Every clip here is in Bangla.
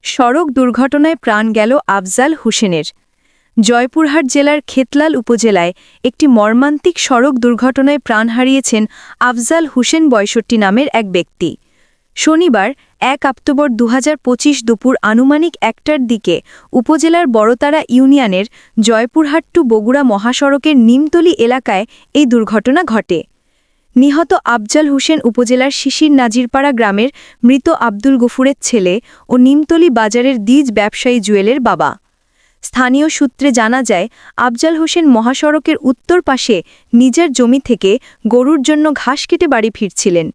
সড়ক দুর্ঘটনায় প্রাণ গেল আফজাল হোসেনের। জয়পুরহাট জেলার খেতলাল উপজেলায় একটি মর্মান্তিক সড়ক দুর্ঘটনায় প্রাণ হারিয়েছেন আফজাল হোসেন ৬২ নামের এক ব্যক্তি। শনিবার ১ অক্টোবর ২০২৫ দুপুর আনুমানিক ১টার দিকে উপজেলার বড়তারা ইউনিয়নের জয়পুরহাট টু বগুড়া মহাসড়কের নিমতলী এলাকায় এই দুর্ঘটনা ঘটে। নিহত আফজাল হোসেন উপজেলার শিশির নাজিরপাড়া গ্রামের মৃত আব্দুল গফুরের ছেলে ও নিমতলী বাজারের দ্বিজ ব্যবসায়ী জুয়েলের বাবা। স্থানীয় সূত্রে জানা যায়, আফজাল হোসেন মহাসড়কের উত্তর পাশে নিজের জমি থেকে গরুর জন্য ঘাস কেটে বাড়ি ফিরছিলেন।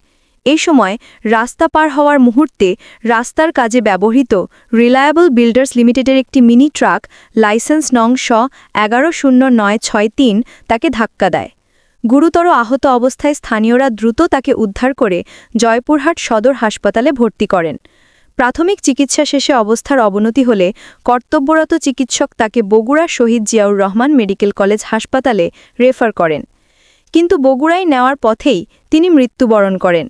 এই সময় রাস্তা পার হওয়ার মুহূর্তে রাস্তার কাজে ব্যবহৃত রিলায়েবল বিল্ডার্স লিমিটেডের একটি মিনি ট্রাক লাইসেন্স নং শ ১১০৯৬৩ তাকে ধাক্কা দেয়। গুরুতর আহত অবস্থায় স্থানীয়রা দ্রুত তাকে উদ্ধার করে জয়পুরহাট সদর হাসপাতালে ভর্তি করেন। প্রাথমিক চিকিৎসা শেষে অবস্থার অবনতি হলে কর্তব্যরত চিকিৎসক তাকে বগুড়া শহীদ জিয়াউর রহমান মেডিকেল কলেজ হাসপাতালে রেফার করেন, কিন্তু বগুড়ায় নেওয়ার পথেই তিনি মৃত্যুবরণ করেন।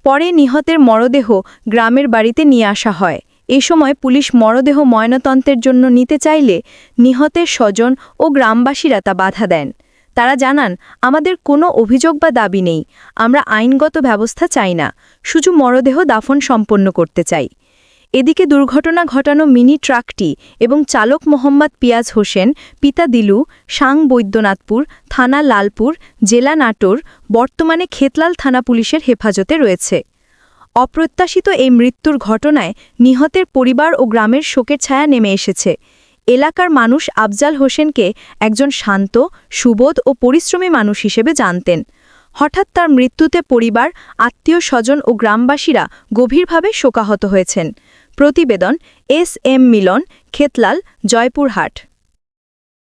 পরে নিহতের মরদেহ গ্রামের বাড়িতে নিয়ে আসা হয়। এ সময় পুলিশ মরদেহ ময়নাতদন্তের জন্য নিতে চাইলে নিহতের স্বজন ও গ্রামবাসীরা তা বাধা দেন। তারা জানান, আমাদের কোনো অভিযোগ বা দাবি নেই, আমরা আইনগত ব্যবস্থা চাই না, শুধু মরদেহ দাফন সম্পন্ন করতে চাই। এদিকে দুর্ঘটনা ঘটানো মিনি ট্রাকটি এবং চালক মোহাম্মদ পিয়াজ হোসেন, পিতা দিলু, সাং বৈদ্যনাথপুর, থানা লালপুর, জেলা নাটোর, বর্তমানে খেতলাল থানা পুলিশের হেফাজতে রয়েছে। অপ্রত্যাশিত এই মৃত্যুর ঘটনায় নিহতের পরিবার ও গ্রামের শোকের ছায়া নেমে এসেছে। এলাকার মানুষ আফজাল হোসেনকে একজন শান্ত, সুবোধ ও পরিশ্রমী মানুষ হিসেবে জানতেন। হঠাৎ তার মৃত্যুতে পরিবার, আত্মীয় স্বজন ও গ্রামবাসীরা গভীরভাবে শোকাহত হয়েছেন। প্রতিবেদন এস এম মিলন, খেতলাল, জয়পুরহাট।